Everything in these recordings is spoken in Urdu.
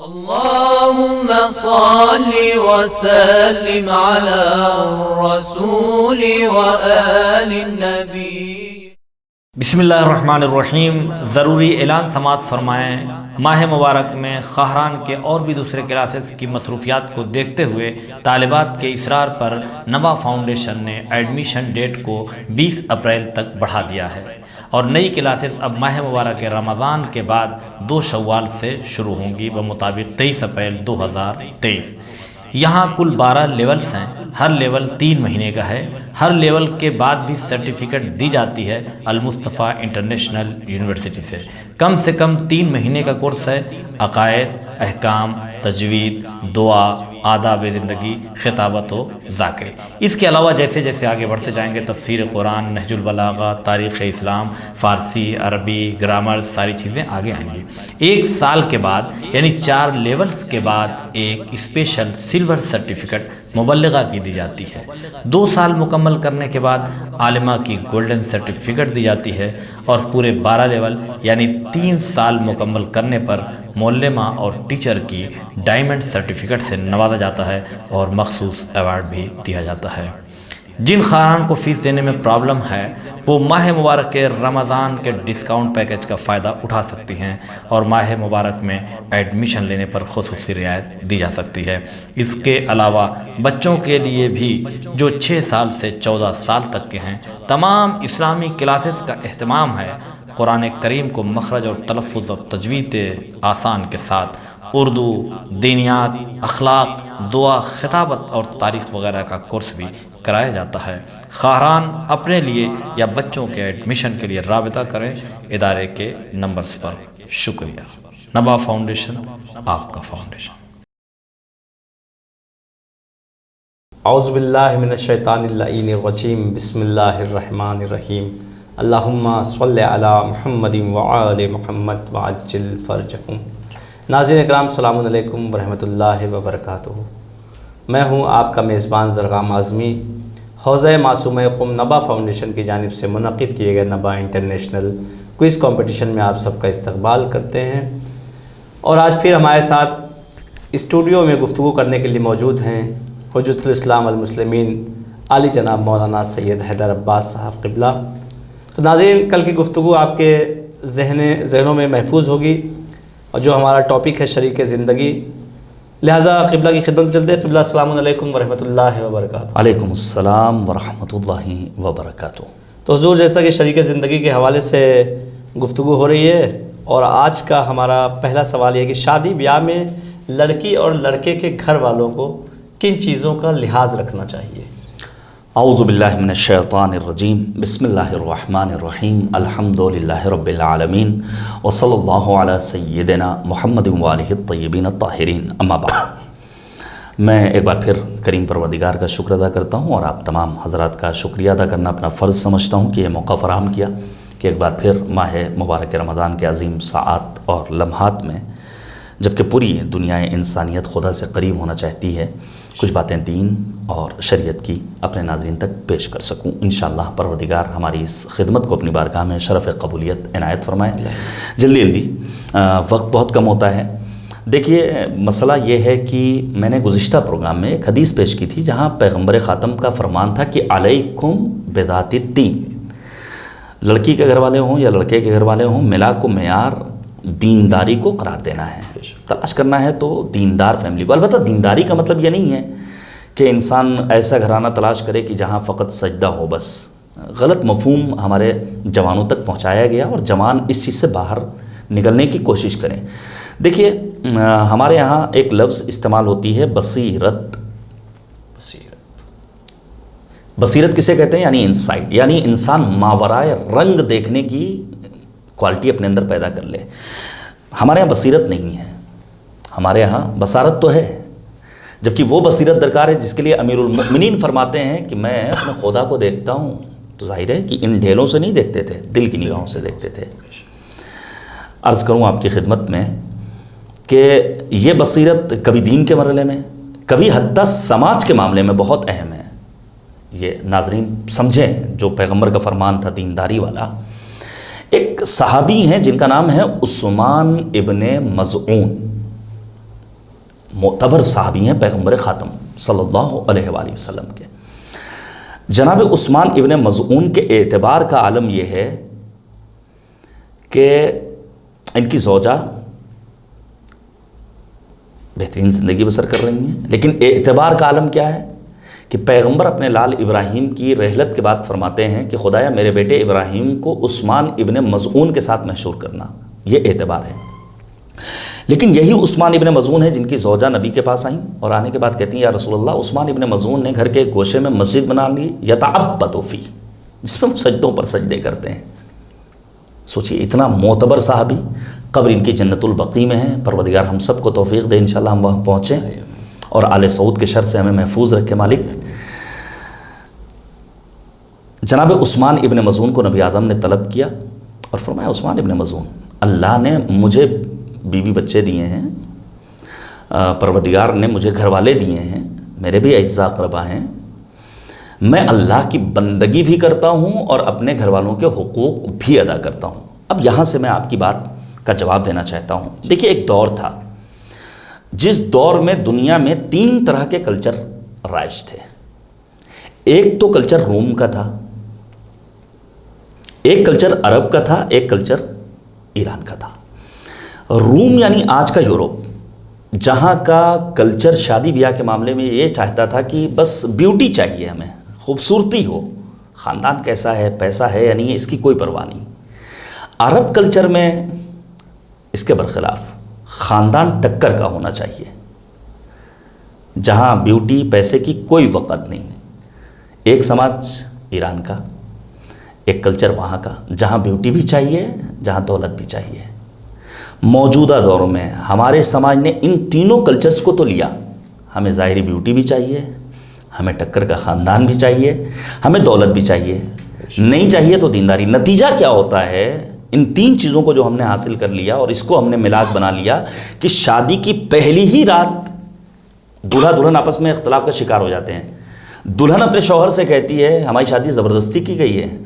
اللهم صل وسلم على الرسول وآل النبي۔ بسم اللہ الرحمن الرحیم۔ ضروری اعلان سماعت فرمائیں، ماہ مبارک میں خاہران کے اور بھی دوسرے کلاسز کی مصروفیات کو دیکھتے ہوئے طالبات کے اصرار پر نوا فاؤنڈیشن نے ایڈمیشن ڈیٹ کو 20 اپریل تک بڑھا دیا ہے اور نئی کلاسز اب ماہ مبارک رمضان کے بعد 2 شوال سے شروع ہوں گی بمطابق 23 اپریل 2023۔ یہاں کل 12 لیولز ہیں، ہر لیول 3 مہینے کا ہے۔ ہر لیول کے بعد بھی سرٹیفکیٹ دی جاتی ہے المصطفیٰ انٹرنیشنل یونیورسٹی سے کم 3 مہینے کا کورس ہے۔ عقائد، احکام، تجوید، دعا، آداب زندگی، خطابت و ذاکری۔ اس کے علاوہ جیسے جیسے آگے بڑھتے جائیں گے تفسیر قرآن، نہج البلاغہ، تاریخ اسلام، فارسی، عربی، گرامر، ساری چیزیں آگے آئیں گی۔ 1 سال کے بعد یعنی 4 لیولز کے بعد ایک اسپیشل سلور سرٹیفکیٹ مبلغہ کی دی جاتی ہے۔ 2 سال مکمل کرنے کے بعد عالمہ کی گولڈن سرٹیفکیٹ دی جاتی ہے اور پورے 12 لیول یعنی 3 سال مکمل کرنے پر معلمہ اور ٹیچر کی ڈائمنڈ سرٹیفکیٹ سے نوازا جاتا ہے اور مخصوص ایوارڈ بھی دیا جاتا ہے۔ جن خاہران کو فیس دینے میں پرابلم ہے وہ ماہ مبارک کے رمضان کے ڈسکاؤنٹ پیکج کا فائدہ اٹھا سکتی ہیں اور ماہ مبارک میں ایڈمیشن لینے پر خصوصی رعایت دی جا سکتی ہے۔ اس کے علاوہ بچوں کے لیے بھی جو 6 سال سے 14 سال تک کے ہیں تمام اسلامی کلاسز کا اہتمام ہے۔ قرآن کریم کو مخرج اور تلفظ اور تجوید آسان کے ساتھ اردو، دینیات، اخلاق، دعا، خطابت اور تاریخ وغیرہ کا کورس بھی کرایا جاتا ہے۔ خاہران اپنے لیے یا بچوں کے ایڈمیشن کے لیے رابطہ کریں ادارے کے نمبرز پر۔ شکریہ۔ نبا فاؤنڈیشن، آپ کا فاؤنڈیشن۔ اعوذ باللہ من الشیطان اللعین الرجیم، بسم اللہ الرحمن الرحیم۔ اللہم صلی علی محمد وآل محمد وعجل فرجہم۔ ناظرین اکرام، السلام علیکم ورحمۃ اللہ وبرکاتہ۔ میں ہوں آپ کا میزبان زرغام اعظمی۔ حوزہ معصومہ قم نبا فاؤنڈیشن کی جانب سے منعقد کیے گئے نبا انٹرنیشنل کوئز کمپٹیشن میں آپ سب کا استقبال کرتے ہیں، اور آج پھر ہمارے ساتھ اسٹوڈیو میں گفتگو کرنے کے لیے موجود ہیں حجت الاسلام المسلمین عالی جناب مولانا سید حیدر عباس صاحب قبلہ۔ تو ناظرین، کل کی گفتگو آپ کے ذہنوں میں محفوظ ہوگی، اور جو ہمارا ٹاپک ہے شریک زندگی، لہٰذا قبلہ کی خدمت چلتے ہیں۔ قبلہ السلام علیکم ورحمۃ اللہ وبرکاتہ۔ علیکم السلام ورحمۃ اللہ وبرکاتہ۔ تو حضور، جیسا کہ شریک زندگی کے حوالے سے گفتگو ہو رہی ہے، اور آج کا ہمارا پہلا سوال یہ ہے کہ شادی بیاہ میں لڑکی اور لڑکے کے گھر والوں کو کن چیزوں کا لحاظ رکھنا چاہیے؟ اعوذ باللہ من الشیطان الرجیم، بسم اللہ الرحمن الرحیم، الحمد للہ رب العالمین، وصلی اللہ علی سیدنا محمد وآلہ الطیبین الطاہرین، اما بعد۔ میں ایک بار پھر کریم پروردگار کا شکر ادا کرتا ہوں، اور آپ تمام حضرات کا شکریہ ادا کرنا اپنا فرض سمجھتا ہوں کہ یہ موقع فراہم کیا کہ ایک بار پھر ماہ مبارک رمضان کے عظیم ساعات اور لمحات میں، جبکہ پوری دنیا انسانیت خدا سے قریب ہونا چاہتی ہے، کچھ باتیں دین اور شریعت کی اپنے ناظرین تک پیش کر سکوں۔ انشاءاللہ پروردگار ہماری اس خدمت کو اپنی بارگاہ میں شرف قبولیت عنایت فرمائے۔ جلدی وقت بہت کم ہوتا ہے۔ دیکھیے، مسئلہ یہ ہے کہ میں نے گزشتہ پروگرام میں ایک حدیث پیش کی تھی جہاں پیغمبر خاتم کا فرمان تھا کہ علیکم بذات الدین، لڑکی کے گھر والے ہوں یا لڑکے کے گھر والے ہوں، ملا کو معیار دینداری کو قرار دینا ہے، تلاش کرنا ہے تو دیندار فیملی کو۔ البتہ دینداری کا مطلب یہ نہیں ہے کہ انسان ایسا گھرانہ تلاش کرے کہ جہاں فقط سجدہ ہو بس۔ غلط مفہوم ہمارے جوانوں تک پہنچایا گیا، اور جوان اس چیز سے باہر نکلنے کی کوشش کریں۔ دیکھیے، ہمارے یہاں ایک لفظ استعمال ہوتی ہے بصیرت۔ بصیرت کسے کہتے ہیں؟ یعنی انسائٹ، یعنی انسان ماورائے رنگ دیکھنے کی کوالٹی اپنے اندر پیدا کر لے۔ ہمارے یہاں بصیرت نہیں ہے، ہمارے یہاں بصارت تو ہے، جبکہ وہ بصیرت درکار ہے جس کے لیے امیر المؤمنین فرماتے ہیں کہ میں اپنے خدا کو دیکھتا ہوں تو ظاہر ہے کہ ان ڈھیلوں سے نہیں دیکھتے تھے، دل کی نگاہوں سے دیکھتے تھے۔ عرض کروں آپ کی خدمت میں کہ یہ بصیرت کبھی دین کے مرحلے میں، کبھی حتیٰ سماج کے معاملے میں بہت اہم ہے۔ یہ ناظرین سمجھیں، جو پیغمبر کا فرمان تھا دینداری والا۔ ایک صحابی ہیں جن کا نام ہے عثمان ابن مظعون، معتبر صحابی ہیں پیغمبر خاتم صلی اللہ علیہ وآلہ وسلم کے۔ جناب عثمان ابن مظعون کے اعتبار کا عالم یہ ہے کہ ان کی زوجہ بہترین زندگی بسر کر رہی ہیں، لیکن اعتبار کا عالم کیا ہے کہ پیغمبر اپنے لال ابراہیم کی رحلت کے بعد فرماتے ہیں کہ خدایا میرے بیٹے ابراہیم کو عثمان ابن مظعون کے ساتھ محشور کرنا، یہ اعتبار ہے۔ لیکن یہی عثمان ابن مظعون ہے جن کی زوجہ نبی کے پاس آئیں اور آنے کے بعد کہتی ہیں یا رسول اللہ عثمان ابن مظعون نے گھر کے ایک گوشے میں مسجد بنا لی یتعبد فی، جس میں وہ سجدوں پر سجدے کرتے ہیں۔ سوچئے اتنا معتبر صحابی، قبر ان کی جنت البقیع میں ہے، پروردگار ہم سب کو توفیق دے انشاءاللہ ہم وہاں پہنچیں اور آل سعود کے شر سے ہمیں محفوظ رکھے مالک۔ جناب عثمان ابن مظعون کو نبی آدم نے طلب کیا اور فرمایا عثمان ابن مظعون، اللہ نے مجھے بیوی بچے دیے ہیں، پروردگار نے مجھے گھر والے دیے ہیں، میرے بھی اعزاء اقربا ہیں، میں اللہ کی بندگی بھی کرتا ہوں اور اپنے گھر والوں کے حقوق بھی ادا کرتا ہوں۔ اب یہاں سے میں آپ کی بات کا جواب دینا چاہتا ہوں۔ دیکھیے ایک دور تھا جس دور میں دنیا میں 3 طرح کے کلچر رائج تھے۔ ایک تو کلچر روم کا تھا، ایک کلچر عرب کا تھا، ایک کلچر ایران کا تھا۔ روم یعنی آج کا یورپ، جہاں کا کلچر شادی بیاہ کے معاملے میں یہ چاہتا تھا کہ بس بیوٹی چاہیے، ہمیں خوبصورتی ہو، خاندان کیسا ہے، پیسہ ہے یا نہیں ہے اس کی کوئی پرواہ نہیں۔ عرب کلچر میں اس کے برخلاف خاندان ٹکر کا ہونا چاہیے، جہاں بیوٹی پیسے کی کوئی وقت نہیں۔ ایک سماج ایران کا، ایک کلچر وہاں کا جہاں بیوٹی بھی چاہیے، جہاں دولت بھی چاہیے۔ موجودہ دور میں ہمارے سماج نے ان تینوں کلچرز کو تو لیا، ہمیں ظاہری بیوٹی بھی چاہیے، ہمیں ٹکر کا خاندان بھی چاہیے، ہمیں دولت بھی چاہیے، نہیں چاہیے تو دینداری۔ نتیجہ کیا ہوتا ہے؟ ان 3 چیزوں کو جو ہم نے حاصل کر لیا اور اس کو ہم نے ملاک بنا لیا کہ شادی کی پہلی ہی رات دولہا دلہن آپس میں اختلاف کا شکار ہو جاتے ہیں۔ دلہن اپنے شوہر سے کہتی ہے ہماری شادی زبردستی کی گئی ہے،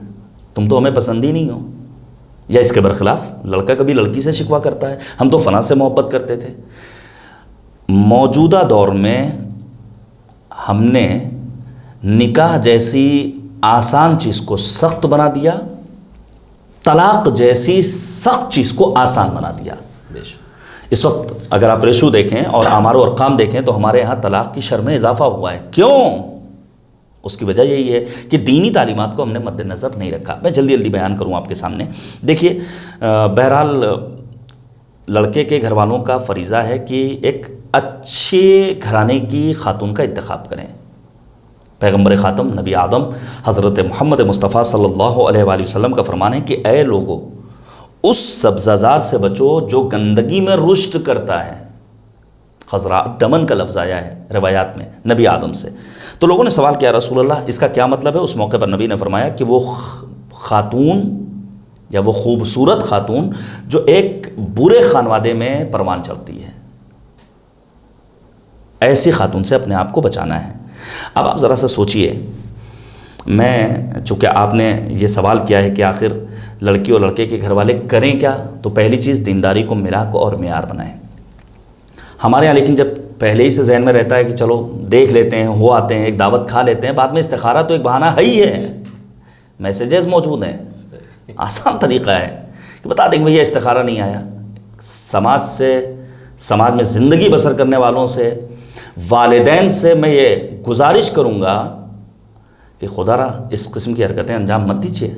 تم تو ہمیں پسند ہی نہیں ہو، یا اس کے برخلاف لڑکا کبھی لڑکی سے شکوہ کرتا ہے ہم تو فلاں سے محبت کرتے تھے۔ موجودہ دور میں ہم نے نکاح جیسی آسان چیز کو سخت بنا دیا، طلاق جیسی سخت چیز کو آسان بنا دیا۔ اس وقت اگر آپ ریشو دیکھیں اور اعمار و ارقام دیکھیں تو ہمارے ہاں طلاق کی شرح میں اضافہ ہوا ہے۔ کیوں؟ اس کی وجہ یہی ہے کہ دینی تعلیمات کو ہم نے مد نظر نہیں رکھا۔ میں جلدی جلدی بیان کروں آپ کے سامنے۔ دیکھیے بہرحال لڑکے کے گھر والوں کا فریضہ ہے کہ ایک اچھے گھرانے کی خاتون کا انتخاب کریں۔ پیغمبر خاتم نبی آدم حضرت محمد مصطفیٰ صلی اللہ علیہ وآلہ وسلم کا فرمان ہے کہ اے لوگو اس سبزہ زار سے بچو جو گندگی میں رشد کرتا ہے۔ خضراء دمن کا لفظ آیا ہے روایات میں نبی آدم سے۔ تو لوگوں نے سوال کیا رسول اللہ اس کا کیا مطلب ہے؟ اس موقع پر نبی نے فرمایا کہ وہ خاتون یا وہ خوبصورت خاتون جو ایک برے خانوادے میں پروان چڑھتی ہے، ایسی خاتون سے اپنے آپ کو بچانا ہے۔ اب آپ ذرا سا سوچئے، چونکہ آپ نے یہ سوال کیا ہے کہ آخر لڑکی اور لڑکے کے گھر والے کریں کیا، تو پہلی چیز دینداری کو ملاک اور معیار بنائیں۔ ہمارے یہاں لیکن جب پہلے ہی سے ذہن میں رہتا ہے کہ چلو دیکھ لیتے ہیں، ہو آتے ہیں، ایک دعوت کھا لیتے ہیں، بعد میں استخارہ تو ایک بہانہ ہے ہی ہے، میسیجز موجود ہیں، آسان طریقہ ہے کہ بتا دیں کہ بھئی استخارہ نہیں آیا۔ سماج میں زندگی بسر کرنے والوں سے، والدین سے میں یہ گزارش کروں گا کہ خدا را اس قسم کی حرکتیں انجام مت دیجیے۔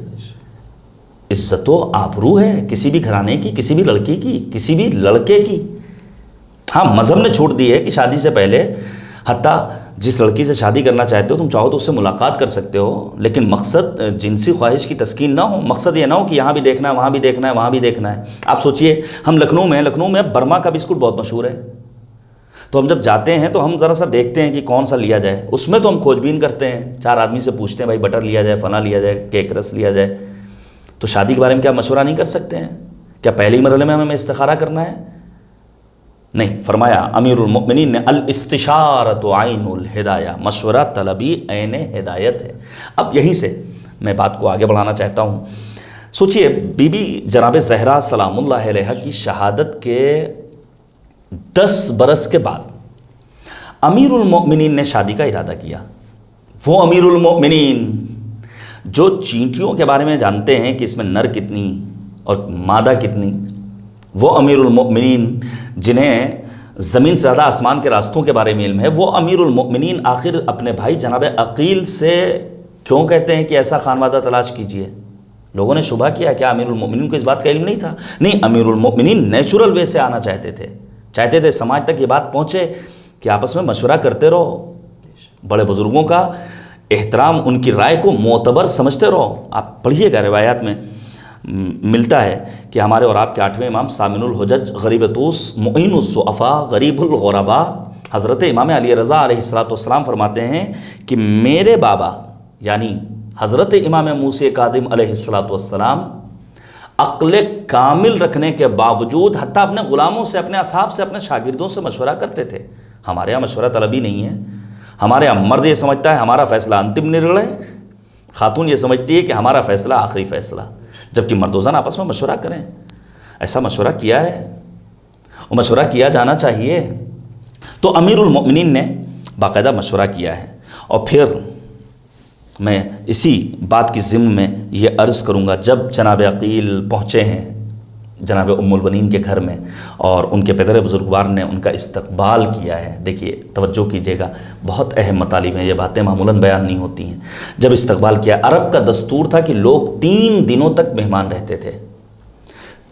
عزت و آبرو ہے کسی بھی گھرانے کی، کسی بھی لڑکی کی، کسی بھی لڑکے کی۔ ہاں مذہب نے چھوٹ دی ہے کہ شادی سے پہلے حتیٰ جس لڑکی سے شادی کرنا چاہتے ہو تم چاہو تو اس سے ملاقات کر سکتے ہو، لیکن مقصد جنسی خواہش کی تسکین نہ ہو، مقصد یہ نہ ہو کہ یہاں بھی دیکھنا ہے، وہاں بھی دیکھنا ہے، وہاں بھی دیکھنا ہے۔ آپ سوچئے ہم لکھنؤ میں برما کا بسکٹ بہت مشہور ہے، تو ہم جب جاتے ہیں تو ہم ذرا سا دیکھتے ہیں کہ کون سا لیا جائے، اس میں تو ہم کھوج بین کرتے ہیں، 4 آدمی سے پوچھتے ہیں بھائی بٹر لیا جائے، فنا لیا جائے، کیک رس لیا جائے۔ تو شادی کے بارے میں کیا مشورہ نہیں کر سکتے ہیں؟ کیا پہلے ہی مرحلے میں ہمیں استخارہ کرنا ہے؟ نہیں، فرمایا امیر المؤمنین نے الاستشارۃ عین الہدایہ، مشورہ طلبی عین ہدایت ہے۔ اب یہیں سے میں بات کو آگے بڑھانا چاہتا ہوں۔ سوچئے بی بی جناب زہرا سلام اللہ علیہا کی شہادت کے 10 برس کے بعد امیر المؤمنین نے شادی کا ارادہ کیا، وہ امیر المؤمنین جو چینٹیوں کے بارے میں جانتے ہیں کہ اس میں نر کتنی اور مادہ کتنی، وہ امیر المؤمنین جنہیں زمین سے زیادہ آسمان کے راستوں کے بارے میں علم ہے، وہ امیر المؤمنین آخر اپنے بھائی جناب عقیل سے کیوں کہتے ہیں کہ ایسا خانوادہ تلاش کیجئے؟ لوگوں نے شبہ کیا کہ امیر المؤمنین کو اس بات کا علم نہیں تھا؟ نہیں، امیر المؤمنین نیچرل وے سے آنا چاہتے تھے سماج تک یہ بات پہنچے کہ آپس میں مشورہ کرتے رہو، بڑے بزرگوں کا احترام، ان کی رائے کو معتبر سمجھتے رہو۔ آپ پڑھیے گا روایات میں ملتا ہے کہ ہمارے اور آپ کے 8ویں امام سامن الحجج، غریب طوس، معین الضعفاء، غریب الغرباء، حضرت امام علی رضا علیہ السلام فرماتے ہیں کہ میرے بابا یعنی حضرت امام موسی کاظم علیہ السلام عقل کامل رکھنے کے باوجود حتیٰ اپنے غلاموں سے، اپنے اصحاب سے، اپنے شاگردوں سے مشورہ کرتے تھے۔ ہمارے یہاں مشورہ طلبی نہیں ہے، ہمارے یہاں مرد یہ سمجھتا ہے ہمارا فیصلہ انتم نرڑے، خاتون یہ سمجھتی ہے کہ ہمارا فیصلہ آخری فیصلہ، جبکہ مرد و زن آپس میں مشورہ کریں۔ ایسا مشورہ کیا ہے اور مشورہ کیا جانا چاہیے۔ تو امیر المؤمنین نے باقاعدہ مشورہ کیا ہے، اور پھر میں اسی بات کی ضمن میں یہ عرض کروں گا، جب جناب عقیل پہنچے ہیں جناب ام البنین کے گھر میں اور ان کے پدر بزرگوار نے ان کا استقبال کیا ہے، دیکھیے توجہ کیجیے گا، بہت اہم مطالب ہیں، یہ باتیں معمولاً بیان نہیں ہوتی ہیں۔ جب استقبال کیا، عرب کا دستور تھا کہ لوگ 3 دنوں تک مہمان رہتے تھے،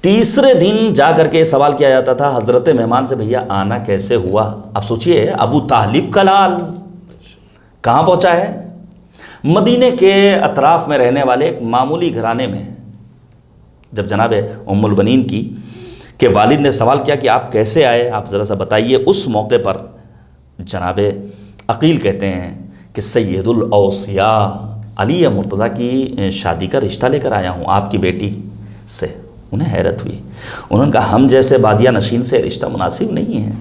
تیسرے دن جا کر کے سوال کیا جاتا تھا حضرت مہمان سے، بھیا آنا کیسے ہوا؟ اب سوچئے ابو طالب کا لال کہاں پہنچا ہے؟ مدینے کے اطراف میں رہنے والے ایک معمولی گھرانے میں۔ جب جناب ام البنین کے والد نے سوال کیا کہ آپ کیسے آئے، آپ ذرا سا بتائیے، اس موقع پر جناب عقیل کہتے ہیں کہ سید الاوصیاء علی مرتضیٰ کی شادی کا رشتہ لے کر آیا ہوں آپ کی بیٹی سے۔ انہیں حیرت ہوئی، انہوں نے کہا ہم جیسے بادیہ نشین سے رشتہ مناسب نہیں ہے،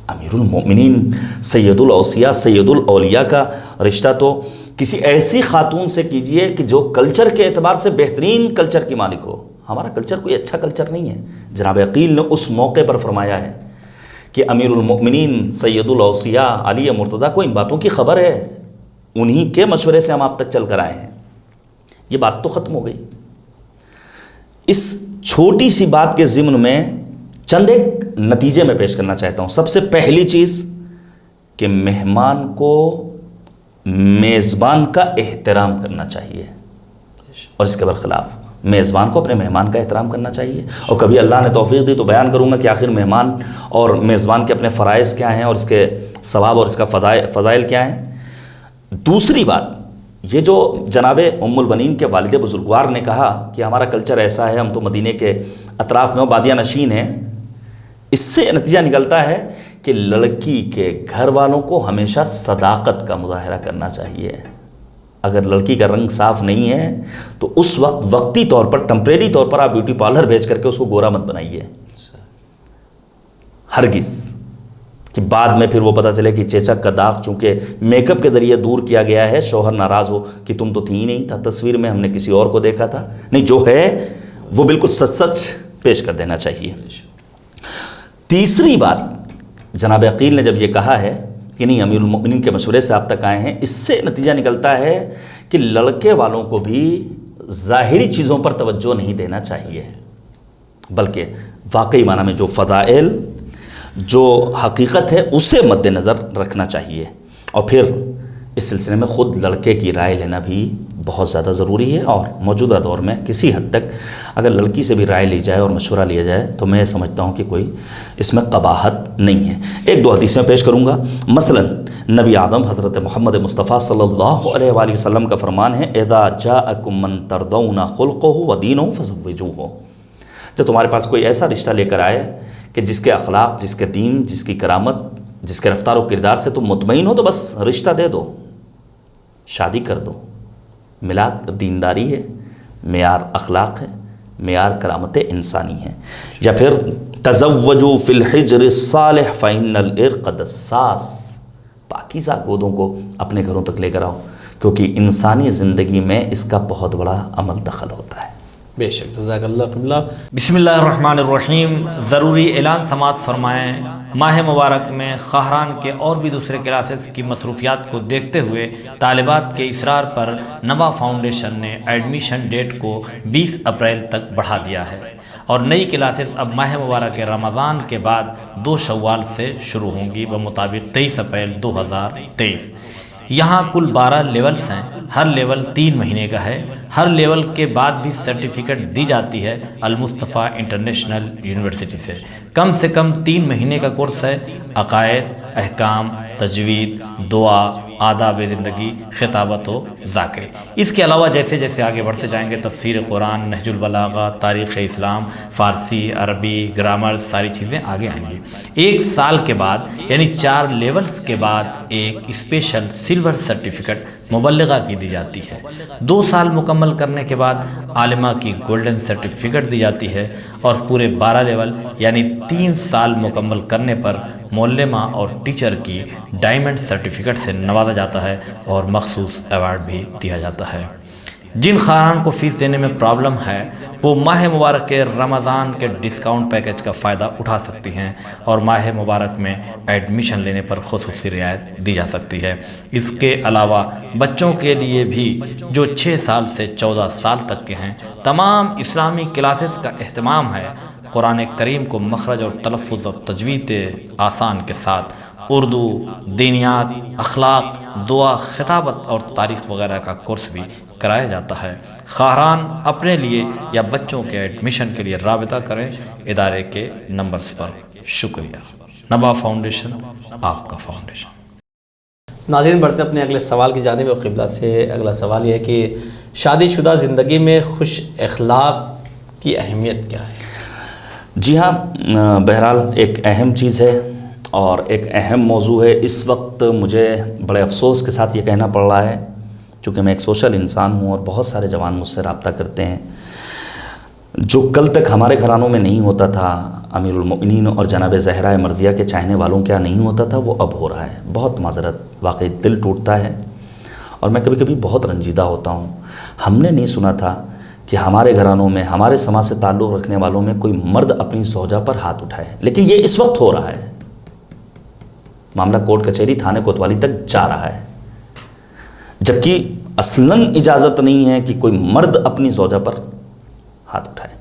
امیر المؤمنین سید الاوصیاء سید الاولیاء کا رشتہ تو کسی ایسی خاتون سے کیجئے کہ جو کلچر کے اعتبار سے بہترین کلچر کی مالک ہو۔ ہمارا کلچر کوئی اچھا کلچر نہیں ہے۔ جناب عقیل نے اس موقع پر فرمایا ہے کہ امیر المؤمنین سید الاوصیاء علی مرتضیٰ کو ان باتوں کی خبر ہے، انہی کے مشورے سے ہم آپ تک چل کر آئے ہیں۔ یہ بات تو ختم ہو گئی۔ اس چھوٹی سی بات کے ضمن میں چند ایک نتیجے میں پیش کرنا چاہتا ہوں۔ سب سے پہلی چیز کہ مہمان کو میزبان کا احترام کرنا چاہیے، اور اس کے برخلاف میزبان کو اپنے مہمان کا احترام کرنا چاہیے۔ اور کبھی اللہ نے توفیق دی تو بیان کروں گا کہ آخر مہمان اور میزبان کے اپنے فرائض کیا ہیں اور اس کے ثواب اور اس کا فضائل کیا ہیں۔ دوسری بات، یہ جو جناب ام البنین کے والد بزرگوار نے کہا کہ ہمارا کلچر ایسا ہے، ہم تو مدینے کے اطراف میں بادیہ نشین ہیں، اس سے نتیجہ نکلتا ہے کہ لڑکی کے گھر والوں کو ہمیشہ صداقت کا مظاہرہ کرنا چاہیے۔ اگر لڑکی کا رنگ صاف نہیں ہے تو اس وقت وقتی طور پر، ٹمپریری طور پر آپ بیوٹی پارلر بھیج کر کے اس کو گورا مت بنائیے، ہرگز، کہ بعد میں پھر وہ پتہ چلے کہ چیچک کا داغ چونکہ میک اپ کے ذریعے دور کیا گیا ہے، شوہر ناراض ہو کہ تم تو تھی ہی نہیں، تھا تصویر میں، ہم نے کسی اور کو دیکھا تھا۔ نہیں، جو ہے وہ بالکل سچ سچ پیش کر دینا چاہیے۔ تیسری بات، جناب عقیل نے جب یہ کہا ہے کہ نہیں امیر المؤمنین کے مشورے سے آپ تک آئے ہیں، اس سے نتیجہ نکلتا ہے کہ لڑکے والوں کو بھی ظاہری چیزوں پر توجہ نہیں دینا چاہیے، بلکہ واقعی معنی میں جو فضائل، جو حقیقت ہے اسے مد نظر رکھنا چاہیے۔ اور پھر اس سلسلے میں خود لڑکے کی رائے لینا بھی بہت زیادہ ضروری ہے، اور موجودہ دور میں کسی حد تک اگر لڑکی سے بھی رائے لی جائے اور مشورہ لیا جائے تو میں سمجھتا ہوں کہ کوئی اس میں قباحت نہیں ہے۔ ایک دو حدیثیں پیش کروں گا۔ مثلا نبی اعظم حضرت محمد مصطفیٰ صلی اللہ علیہ وآلہ وسلم کا فرمان ہے، اذا جاءکم من ترضون خلقہ ودینہ فزوجوہ۔ جب تمہارے پاس کوئی ایسا رشتہ لے کر آئے کہ جس کے اخلاق، جس کے دین، جس کی کرامت، جس کے رفتار و کردار سے تم مطمئن ہو، تو بس رشتہ دے دو، شادی کر دو۔ ملاک دینداری ہے، معیار اخلاق ہے، معیار کرامت انسانی ہے۔ یا پھر تزوجوا فی الحجر الصالح فإن العرق دساس، پاکیزہ گودوں کو اپنے گھروں تک لے کر آؤ، کیونکہ انسانی زندگی میں اس کا بہت بڑا عمل دخل ہوتا ہے۔ بے شک، جزاک اللہ قبلہ۔ بسم اللہ الرحمن الرحیم۔ ضروری اعلان سماعت فرمائیں، ماہ مبارک میں خاہران کے اور بھی دوسرے کلاسز کی مصروفیات کو دیکھتے ہوئے طالبات کے اصرار پر نوا فاؤنڈیشن نے ایڈمیشن ڈیٹ کو 20 اپریل تک بڑھا دیا ہے، اور نئی کلاسز اب ماہ مبارک رمضان کے بعد 2 شوال سے شروع ہوں گی بمطابق 23 اپریل 2023۔ یہاں کل 12 لیولز ہیں، ہر لیول 3 مہینے کا ہے۔ ہر لیول کے بعد بھی سرٹیفکیٹ دی جاتی ہے المصطفیٰ انٹرنیشنل یونیورسٹی سے۔ کم 3 مہینے کا کورس ہے، عقائد، احکام، تجوید، دعا، آداب زندگی، خطابت و ذاکری۔ اس کے علاوہ جیسے جیسے آگے بڑھتے جائیں گے تفسیر قرآن، نہج البلاغہ، تاریخ اسلام، فارسی، عربی، گرامر، ساری چیزیں آگے آئیں گی۔ 1 سال کے بعد یعنی 4 لیولز کے بعد ایک اسپیشل سلور سرٹیفکیٹ مبلغہ کی دی جاتی ہے۔ 2 سال مکمل کرنے کے بعد عالمہ کی گولڈن سرٹیفکیٹ دی جاتی ہے، اور پورے 12 لیول یعنی 3 سال مکمل کرنے پر معلمہ اور ٹیچر کی ڈائمنڈ سرٹیفکیٹ سے نوازا جاتا ہے اور مخصوص ایوارڈ بھی دیا جاتا ہے۔ جن خاندان کو فیس دینے میں پرابلم ہے وہ ماہ مبارک کے رمضان کے ڈسکاؤنٹ پیکج کا فائدہ اٹھا سکتی ہیں، اور ماہ مبارک میں ایڈمیشن لینے پر خصوصی رعایت دی جا سکتی ہے۔ اس کے علاوہ بچوں کے لیے بھی جو 6 سال سے 14 سال تک کے ہیں تمام اسلامی کلاسز کا اہتمام ہے۔ قرآن کریم کو مخرج اور تلفظ اور تجوید آسان کے ساتھ اردو، دینیات، اخلاق، دعا، خطابت اور تاریخ وغیرہ کا کورس بھی کرایا جاتا ہے۔ خواہران اپنے لیے یا بچوں کے ایڈمیشن کے لیے رابطہ کریں ادارے کے نمبرز پر۔ شکریہ۔ نبا فاؤنڈیشن، آپ کا فاؤنڈیشن۔ ناظرین، بڑھتے اپنے اگلے سوال کی جانب، اور قبلہ سے اگلا سوال یہ ہے کہ شادی شدہ زندگی میں خوش اخلاق کی اہمیت کیا ہے؟ جی ہاں، بہرحال ایک اہم چیز ہے اور ایک اہم موضوع ہے۔ اس وقت مجھے بڑے افسوس کے ساتھ یہ کہنا پڑ رہا ہے، چونکہ میں ایک سوشل انسان ہوں اور بہت سارے جوان مجھ سے رابطہ کرتے ہیں، جو کل تک ہمارے گھرانوں میں نہیں ہوتا تھا، امیر المؤمنین اور جناب زہرا مرضیہ کے چاہنے والوں کے یہاں نہیں ہوتا تھا، وہ اب ہو رہا ہے۔ بہت معذرت، واقعی دل ٹوٹتا ہے، اور میں کبھی کبھی بہت رنجیدہ ہوتا ہوں۔ ہم نے نہیں سنا تھا کہ ہمارے گھرانوں میں، ہمارے سماج سے تعلق رکھنے والوں میں کوئی مرد اپنی زوجہ پر ہاتھ اٹھائے، لیکن یہ اس وقت ہو رہا ہے۔ معاملہ کورٹ کچہری، تھانے کوتوالی تک جا رہا ہے، جبکہ اصلاً اجازت نہیں ہے کہ کوئی مرد اپنی زوجہ پر ہاتھ اٹھائے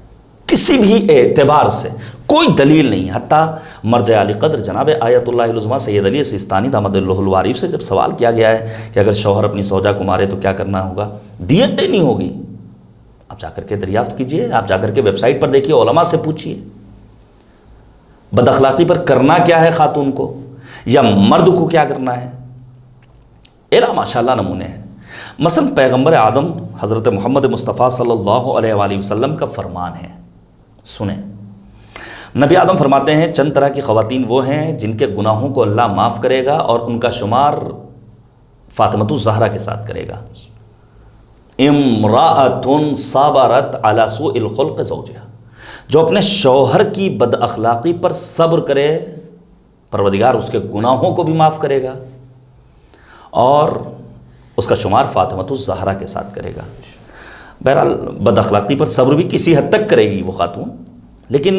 کسی بھی اعتبار سے، کوئی دلیل نہیں۔ حتیٰ مرجع علی قدر جناب آیت اللہ العظمیٰ سید علی سیستانی دامت اللہ العارف سے جب سوال کیا گیا ہے کہ اگر شوہر اپنی زوجہ کو مارے تو کیا کرنا ہوگا، دیت دینی ہوگی۔ آپ جا کر کے دریافت کیجئے، آپ جا کر کے ویب سائٹ پر دیکھیے، علماء سے پوچھئے بد اخلاقی پر کرنا کیا ہے خاتون کو، یا مرد کو کیا کرنا ہے۔ ایرا ماشاءاللہ نمونے ہیں۔ مثلا پیغمبر آدم حضرت محمد مصطفیٰ صلی اللہ علیہ وآلہ وسلم کا فرمان ہے، سنیں۔ نبی آدم فرماتے ہیں چند طرح کی خواتین وہ ہیں جن کے گناہوں کو اللہ معاف کرے گا اور ان کا شمار فاطمۃ الزہرا کے ساتھ کرے گا۔ امرأۃ صبرت علی سوء الخلق زوجہا، جو اپنے شوہر کی بد اخلاقی پر صبر کرے پروردگار اس کے گناہوں کو بھی معاف کرے گا اور اس کا شمار فاطمۃ الزہرا کے ساتھ کرے گا۔ بہرحال بد اخلاقی پر صبر بھی کسی حد تک کرے گی وہ خاتون، لیکن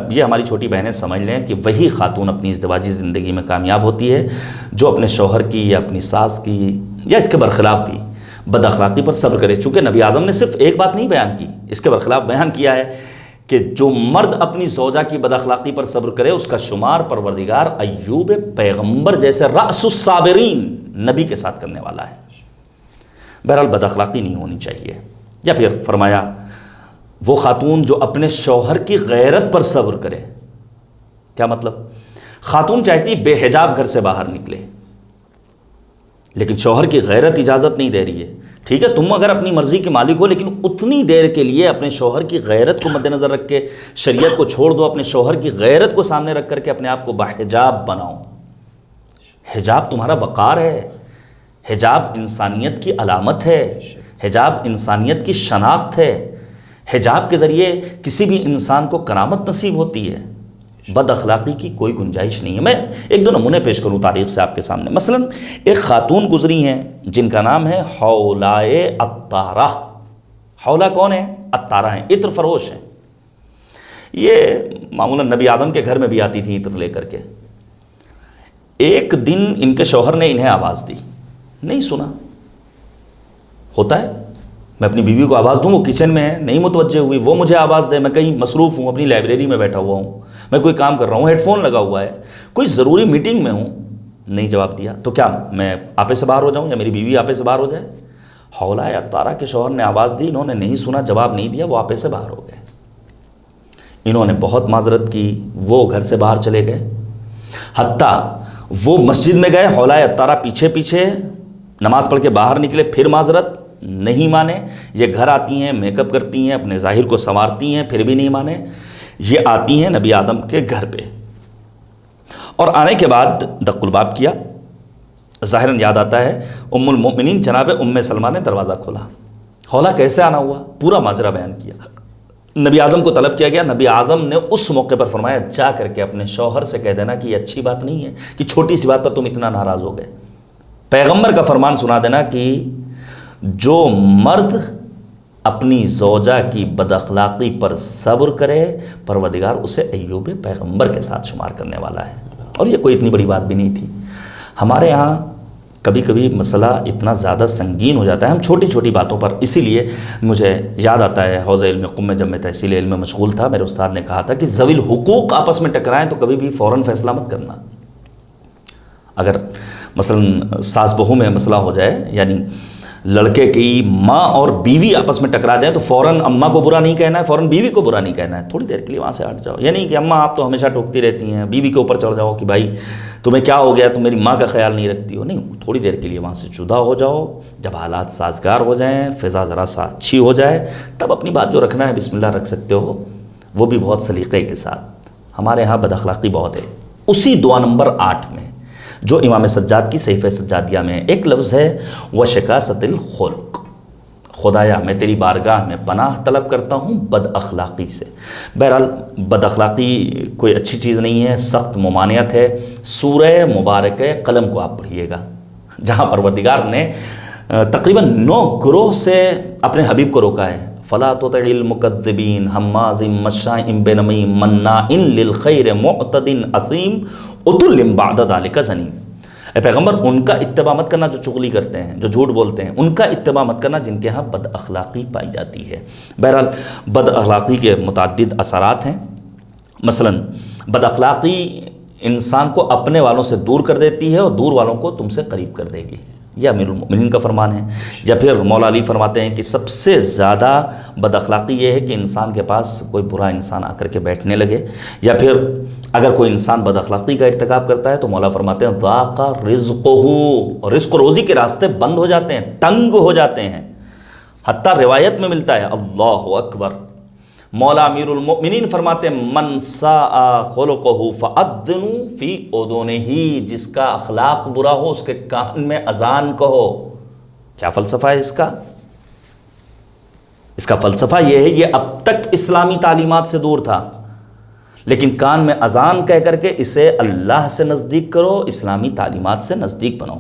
یہ ہماری چھوٹی بہنیں سمجھ لیں کہ وہی خاتون اپنی ازدواجی زندگی میں کامیاب ہوتی ہے جو اپنے شوہر کی یا اپنی ساس کی یا اس کے برخلاف بھی بد اخلاقی پر صبر کرے۔ چونکہ نبی آدم نے صرف ایک بات نہیں بیان کی، اس کے برخلاف بیان کیا ہے کہ جو مرد اپنی زوجہ کی بد اخلاقی پر صبر کرے اس کا شمار پروردگار ایوب پیغمبر جیسے رأس الصابرین نبی کے ساتھ کرنے والا ہے۔ بہرحال بد اخلاقی نہیں ہونی چاہیے۔ یا پھر فرمایا وہ خاتون جو اپنے شوہر کی غیرت پر صبر کرے۔ کیا مطلب؟ خاتون چاہتی بے حجاب گھر سے باہر نکلے، لیکن شوہر کی غیرت اجازت نہیں دے رہی ہے۔ ٹھیک ہے، تم اگر اپنی مرضی کے مالک ہو، لیکن اتنی دیر کے لیے اپنے شوہر کی غیرت کو مد نظر رکھ کے شریعت کو چھوڑ دو، اپنے شوہر کی غیرت کو سامنے رکھ کر کے اپنے آپ کو باحجاب بناؤ۔ حجاب تمہارا وقار ہے، حجاب انسانیت کی علامت ہے، حجاب انسانیت کی شناخت ہے، حجاب کے ذریعے کسی بھی انسان کو کرامت نصیب ہوتی ہے۔ بد اخلاقی کی کوئی گنجائش نہیں ہے۔ میں ایک دو نمونے پیش کروں تاریخ سے آپ کے سامنے۔ مثلا ایک خاتون گزری ہیں جن کا نام ہے حولائے عطارہ۔ حولہ کون ہے؟ عطارہ ہیں، عطر فروش ہیں. یہ معمولاً نبی آدم کے گھر میں بھی آتی تھیں عطر لے کر کے. ایک دن ان کے شوہر نے انہیں آواز دی، نہیں سنا. ہوتا ہے میں اپنی بیوی کو آواز دوں، وہ کچن میں ہے، نہیں متوجہ ہوئی، وہ مجھے آواز دے، میں کہیں مصروف ہوں، اپنی لائبریری میں بیٹھا ہوا ہوں، میں کوئی کام کر رہا ہوں، ہیڈ فون لگا ہوا ہے، کوئی ضروری میٹنگ میں ہوں، نہیں جواب دیا، تو کیا میں آپے سے باہر ہو جاؤں یا میری بیوی آپے سے باہر ہو جائے؟ حولہ عطارہ کے شوہر نے آواز دی، انہوں نے نہیں سنا، جواب نہیں دیا، وہ آپے سے باہر ہو گئے. انہوں نے بہت معذرت کی، وہ گھر سے باہر چلے گئے، حتیٰ وہ مسجد میں گئے، حولہ عطارہ پیچھے پیچھے نماز پڑھ کے باہر نکلے، پھر معذرت، نہیں مانے. یہ گھر آتی ہیں، میک اپ کرتی ہیں، اپنے ظاہر کو سنوارتی ہیں، پھر بھی نہیں مانے. یہ آتی ہیں نبی آدم کے گھر پہ، اور آنے کے بعد دق الباب کیا. ظاہراً یاد آتا ہے ام المؤمنین جناب ام سلمہ نے دروازہ کھولا. حولہ کیسے آنا ہوا؟ پورا ماجرا بیان کیا. نبی اعظم کو طلب کیا گیا. نبی اعظم نے اس موقع پر فرمایا جا کر کے اپنے شوہر سے کہہ دینا کہ یہ اچھی بات نہیں ہے کہ چھوٹی سی بات پر تم اتنا ناراض ہو گئے. پیغمبر کا فرمان سنا دینا کہ جو مرد اپنی زوجہ کی بد اخلاقی پر صبر کرے پروردگار اسے ایوب پیغمبر کے ساتھ شمار کرنے والا ہے. اور یہ کوئی اتنی بڑی بات بھی نہیں تھی. ہمارے ہاں کبھی کبھی مسئلہ اتنا زیادہ سنگین ہو جاتا ہے ہم چھوٹی چھوٹی باتوں پر. اسی لیے مجھے یاد آتا ہے حوض علم قم میں جب میں تحصیل علم میں مشغول تھا، میرے استاد نے کہا تھا کہ ذوی الحقوق آپس میں ٹکرائیں تو کبھی بھی فوراً فیصلہ مت کرنا. اگر مثلا ساس بہو میں مسئلہ ہو جائے، یعنی لڑکے کی ماں اور بیوی آپس میں ٹکرا جائیں تو فوراً اماں کو برا نہیں کہنا ہے، فوراً بیوی کو برا نہیں کہنا ہے. تھوڑی دیر کے لیے وہاں سے ہٹ جاؤ. یہ نہیں کہ اماں آپ تو ہمیشہ ٹوکتی رہتی ہیں، بیوی کے اوپر چڑھ جاؤ کہ بھائی تمہیں کیا ہو گیا، تم میری ماں کا خیال نہیں رکھتی ہو. نہیں، تھوڑی دیر کے لیے وہاں سے جدا ہو جاؤ. جب حالات سازگار ہو جائیں، فضا ذرا سا اچھی ہو جائے، تب اپنی بات جو رکھنا ہے بسم اللہ رکھ سکتے ہو، وہ بھی بہت سلیقے کے ساتھ. ہمارے ہاں بد اخلاقی بہت ہے. اسی دعا نمبر 8 میں جو امام سجاد کی صحیفہ سجادیہ میں ایک لفظ ہے وشکاست الخلق، خدایا میں تیری بارگاہ میں پناہ طلب کرتا ہوں بد اخلاقی سے. بہرحال بد اخلاقی کوئی اچھی چیز نہیں ہے، سخت ممانعت ہے. سورہ مبارکہ قلم کو آپ پڑھیے گا، جہاں پروردگار نے تقریباً 9 گروہ سے اپنے حبیب کو روکا ہے. فلا تطع المکذبین ہماز مشاء بنمیم مناع للخیر معتد اثیم عتل بعد ذلک زنیم. اے پیغمبر ان کا اتباع مت کرنا جو چغلی کرتے ہیں، جو جھوٹ بولتے ہیں، ان کا اتباع مت کرنا جن کے ہاں بد اخلاقی پائی جاتی ہے. بہرحال بد اخلاقی کے متعدد اثرات ہیں. مثلا بد اخلاقی انسان کو اپنے والوں سے دور کر دیتی ہے اور دور والوں کو تم سے قریب کر دے گی. یہ امیر المؤمنین کا فرمان ہے. یا پھر مولا علی فرماتے ہیں کہ سب سے زیادہ بد اخلاقی یہ ہے کہ انسان کے پاس کوئی برا انسان آ کر کے بیٹھنے لگے. یا پھر اگر کوئی انسان بد اخلاقی کا ارتکاب کرتا ہے تو مولا فرماتے ہیں ضاق رزقہ، رزق و روزی کے راستے بند ہو جاتے ہیں، تنگ ہو جاتے ہیں. حتیٰ روایت میں ملتا ہے اللہ اکبر، مولا امیر المؤمنین فرماتے ہیں من ساء خلقہ فأذنوا فی اذنہ، جس کا اخلاق برا ہو اس کے کان میں اذان کہو. کیا فلسفہ ہے اس کا؟ اس کا فلسفہ یہ ہے یہ اب تک اسلامی تعلیمات سے دور تھا، لیکن کان میں اذان کہہ کر کے اسے اللہ سے نزدیک کرو، اسلامی تعلیمات سے نزدیک بناؤ.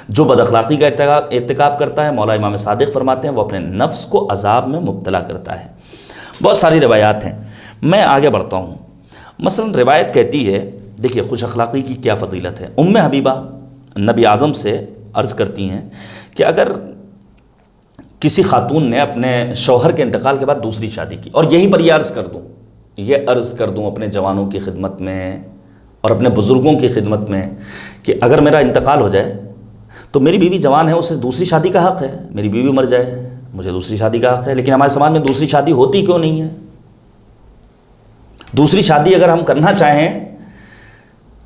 جو بد اخلاقی کا ارتکاب کرتا ہے مولا امام صادق فرماتے ہیں وہ اپنے نفس کو عذاب میں مبتلا کرتا ہے. بہت ساری روایات ہیں، میں آگے بڑھتا ہوں. مثلا روایت کہتی ہے، دیکھیے خوش اخلاقی کی کیا فضیلت ہے. ام حبیبہ نبی آدم سے عرض کرتی ہیں کہ اگر کسی خاتون نے اپنے شوہر کے انتقال کے بعد دوسری شادی کی، اور یہیں پر یہ عرض کر دوں اپنے جوانوں کی خدمت میں اور اپنے بزرگوں کی خدمت میں کہ اگر میرا انتقال ہو جائے تو میری بیوی جوان ہے، اسے دوسری شادی کا حق ہے. میری بیوی مر جائے مجھے دوسری شادی کا حق ہے. لیکن ہمارے سماج میں دوسری شادی ہوتی کیوں نہیں ہے؟ دوسری شادی اگر ہم کرنا چاہیں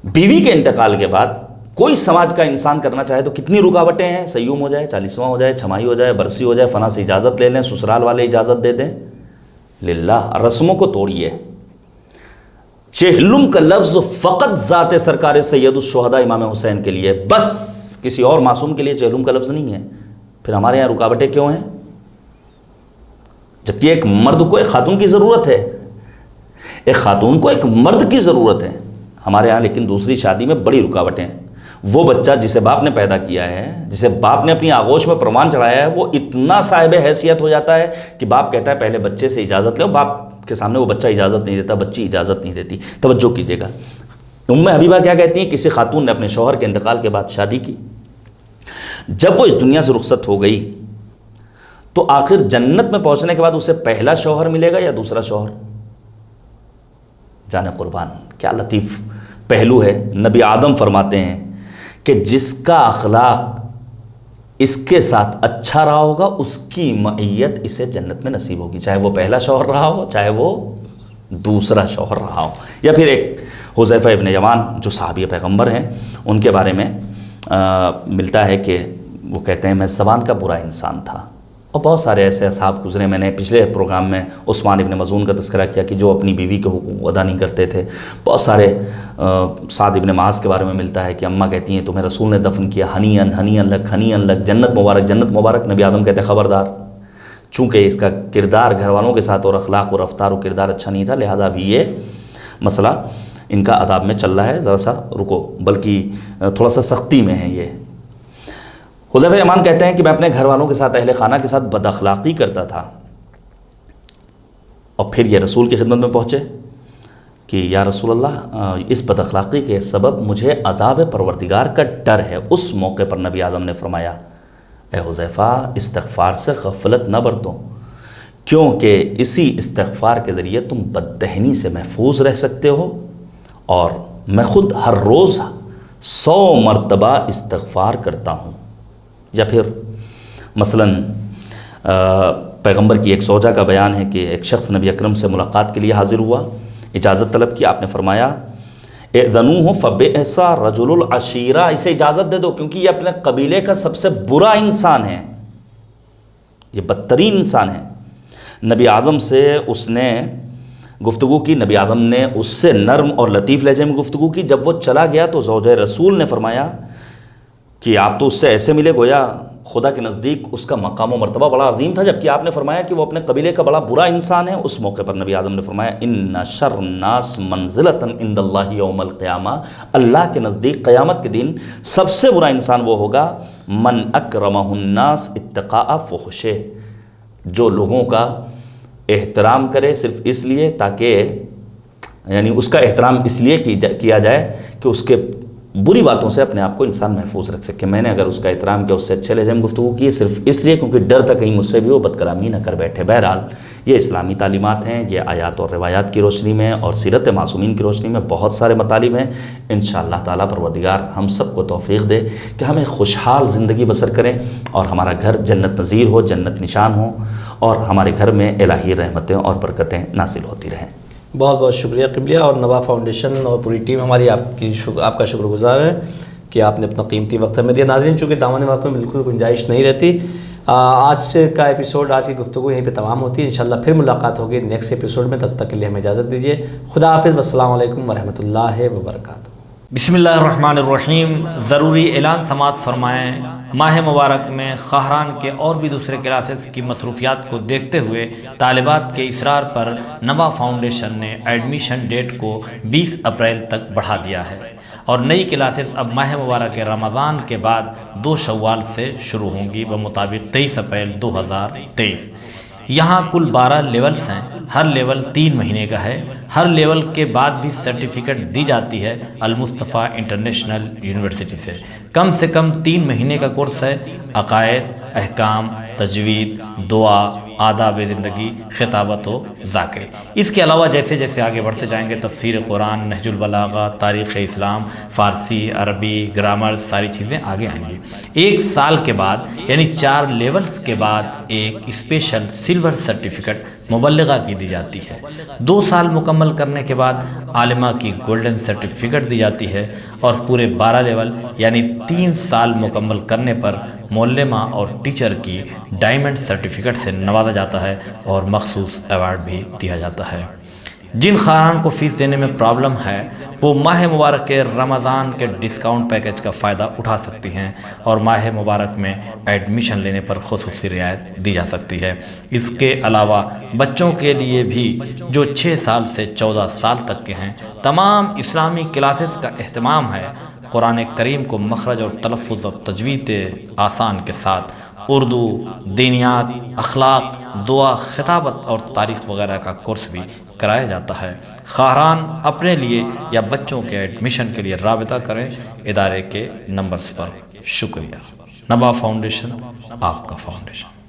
بیوی کے انتقال کے بعد، کوئی سماج کا انسان کرنا چاہے تو کتنی رکاوٹیں ہیں. سیوم ہو جائے، 40واں ہو جائے، چھمائی ہو جائے، برسی ہو جائے، فلاں سے اجازت لے لیں، سسرال والے اجازت دے دیں. للہ رسموں کو توڑیے. چہلم کا لفظ فقط ذات سرکار سید الشہداء امام حسین کے لیے، بس کسی اور معصوم کے لیے چہلم کا لفظ نہیں ہے. پھر ہمارے یہاں رکاوٹیں کیوں ہیں؟ جبکہ ایک مرد کو ایک خاتون کی ضرورت ہے، ایک خاتون کو ایک مرد کی ضرورت ہے. ہمارے ہاں لیکن دوسری شادی میں بڑی رکاوٹیں ہیں. وہ بچہ جسے باپ نے پیدا کیا ہے، جسے باپ نے اپنی آغوش میں پروان چڑھایا ہے، وہ اتنا صاحب حیثیت ہو جاتا ہے کہ باپ کہتا ہے پہلے بچے سے اجازت لو، باپ کے سامنے وہ بچہ اجازت نہیں دیتا، بچی اجازت نہیں دیتی۔ توجہ کیجیے گا، ام حبیبہ کیا کہتی ہیں؟ کسی خاتون نے اپنے شوہر کے انتقال کے بعد شادی کی، جب وہ اس دنیا سے رخصت ہو گئی تو آخر جنت میں پہنچنے کے بعد اسے پہلا شوہر ملے گا یا دوسرا شوہر؟ جانے قربان، کیا لطیف پہلو ہے۔ نبی آدم فرماتے ہیں کہ جس کا اخلاق اس کے ساتھ اچھا رہا ہوگا اس کی معیت اسے جنت میں نصیب ہوگی، چاہے وہ پہلا شوہر رہا ہو چاہے وہ دوسرا شوہر رہا ہو۔ یا پھر ایک حذیفہ ابن یمان جو صحابی پیغمبر ہیں، ان کے بارے میں ملتا ہے کہ وہ کہتے ہیں میں زبان کا برا انسان تھا، اور بہت سارے ایسے اصحاب گزرے۔ میں نے پچھلے پروگرام میں عثمان ابن مظعون کا تذکرہ کیا کہ جو اپنی بیوی کے حقوق ادا نہیں کرتے تھے۔ بہت سارے سعد ابن معاذ کے بارے میں ملتا ہے کہ اماں کہتی ہیں تمہیں رسول نے دفن کیا، ہنیئن ہنیئن لک ہنیئن لک، جنت مبارک جنت مبارک۔ نبی آدم کہتے ہیں خبردار، چونکہ اس کا کردار گھر والوں کے ساتھ اور اخلاق اور رفتار و کردار اچھا نہیں تھا، لہذا بھی یہ مسئلہ ان کا عذاب میں چل رہا ہے، ذرا سا رکو، بلکہ تھوڑا سا سختی میں ہے یہ۔ حذیفہ یمان کہتے ہیں کہ میں اپنے گھر والوں کے ساتھ اہل خانہ کے ساتھ بد اخلاقی کرتا تھا، اور پھر یہ رسول کی خدمت میں پہنچے کہ یا رسول اللہ اس بد اخلاقی کے سبب مجھے عذاب پروردگار کا ڈر ہے۔ اس موقع پر نبی اعظم نے فرمایا اے حذیفہ استغفار سے غفلت نہ برتو، کیونکہ اسی استغفار کے ذریعے تم بددہنی سے محفوظ رہ سکتے ہو، اور میں خود ہر روز 100 مرتبہ استغفار کرتا ہوں۔ یا پھر مثلا پیغمبر کی ایک زوجہ کا بیان ہے کہ ایک شخص نبی اکرم سے ملاقات کے لیے حاضر ہوا، اجازت طلب کی، آپ نے فرمایا اذنوہ فبئس رجل العشیرہ، اسے اجازت دے دو کیونکہ یہ اپنے قبیلے کا سب سے برا انسان ہے، یہ بدترین انسان ہے۔ نبی آدم سے اس نے گفتگو کی، نبی آدم نے اس سے نرم اور لطیف لہجے میں گفتگو کی۔ جب وہ چلا گیا تو زوجہ رسول نے فرمایا کہ آپ تو اس سے ایسے ملے گویا خدا کے نزدیک اس کا مقام و مرتبہ بڑا عظیم تھا، جبکہ آپ نے فرمایا کہ وہ اپنے قبیلے کا بڑا برا انسان ہے۔ اس موقع پر نبی آدم نے فرمایا ان شر الناس منزلۃ عند اللہ یوم القیامہ، اللہ کے نزدیک قیامت کے دن سب سے برا انسان وہ ہوگا من اکرمہ الناس اتقاء فحشہ، جو لوگوں کا احترام کرے صرف اس لیے تاکہ، یعنی اس کا احترام اس لیے کیا جائے کہ اس کے بری باتوں سے اپنے آپ کو انسان محفوظ رکھ سکے۔ میں نے اگر اس کا احترام کیا، اس سے اچھے لہجے میں گفتگو کی صرف اس لیے کیونکہ ڈر تھا کہیں مجھ سے بھی وہ بدکلامی نہ کر بیٹھے۔ بہرحال یہ اسلامی تعلیمات ہیں، یہ آیات اور روایات کی روشنی میں اور سیرت معصومین کی روشنی میں بہت سارے مطالب ہیں۔ انشاءاللہ تعالیٰ پروردگار ہم سب کو توفیق دے کہ ہمیں خوشحال زندگی بسر کریں اور ہمارا گھر جنت نظیر ہو، جنت نشان ہو، اور ہمارے گھر میں الہی رحمتیں اور برکتیں نازل ہوتی رہیں۔ بہت بہت شکریہ قبلیہ، اور نوا فاؤنڈیشن اور پوری ٹیم ہماری آپ کا شکر گزار ہے کہ آپ نے اپنا قیمتی وقت ہمیں دیا۔ ناظرین، چونکہ دامن وقت میں بالکل گنجائش نہیں رہتی، آج کا ایپیسوڈ، آج کی گفتگو یہیں پہ تمام ہوتی ہے۔ انشاءاللہ پھر ملاقات ہوگی نیکسٹ ایپیسوڈ میں، تب تک کے لیے ہمیں اجازت دیجیے۔ خدا حافظ، والسلام علیکم ورحمۃ اللہ وبرکاتہ۔ بسم اللہ الرحمن الرحیم۔ ضروری اعلان سماعت فرمائیں، ماہ مبارک میں خاہران کے اور بھی دوسرے کلاسز کی مصروفیات کو دیکھتے ہوئے طالبات کے اصرار پر نوا فاؤنڈیشن نے ایڈمیشن ڈیٹ کو 20 اپریل تک بڑھا دیا ہے، اور نئی کلاسز اب ماہ مبارک رمضان کے بعد 2 شوال سے شروع ہوں گی بمطابق 23 اپریل 2023۔ یہاں کل 12 لیولز ہیں، ہر لیول 3 مہینے کا ہے۔ ہر لیول کے بعد بھی سرٹیفکیٹ دی جاتی ہے المصطفیٰ انٹرنیشنل یونیورسٹی سے کم 3 مہینے کا کورس ہے۔ عقائد، احکام، تجوید، دعا، آداب زندگی، خطابت و ذاکرے۔ اس کے علاوہ جیسے جیسے آگے بڑھتے جائیں گے تفسیر قرآن، نہج البلاغہ، تاریخ اسلام، فارسی، عربی، گرامر، ساری چیزیں آگے آئیں گی۔ 1 سال کے بعد یعنی 4 لیولز کے بعد ایک اسپیشل سلور سرٹیفکیٹ مبلغہ کی دی جاتی ہے۔ 2 سال مکمل کرنے کے بعد عالمہ کی گولڈن سرٹیفکیٹ دی جاتی ہے، اور پورے 12 لیول یعنی 3 سال مکمل کرنے پر معلمہ اور ٹیچر کی ڈائمنڈ سرٹیفکیٹ سے نوازا جاتا ہے اور مخصوص ایوارڈ بھی دیا جاتا ہے۔ جن خاندان کو فیس دینے میں پرابلم ہے وہ ماہ مبارک کے رمضان کے ڈسکاؤنٹ پیکج کا فائدہ اٹھا سکتی ہیں، اور ماہ مبارک میں ایڈمیشن لینے پر خصوصی رعایت دی جا سکتی ہے۔ اس کے علاوہ بچوں کے لیے بھی جو 6 سال سے 14 سال تک کے ہیں تمام اسلامی کلاسز کا اہتمام ہے۔ قرآن کریم کو مخرج اور تلفظ اور تجوید آسان کے ساتھ اردو، دینیات، اخلاق، دعا، خطابت اور تاریخ وغیرہ کا کورس بھی کرایا جاتا ہے۔ خواہران اپنے لیے یا بچوں کے ایڈمیشن کے لیے رابطہ کریں ادارے کے نمبرز پر۔ شکریہ۔ نبا فاؤنڈیشن، آپ کا فاؤنڈیشن۔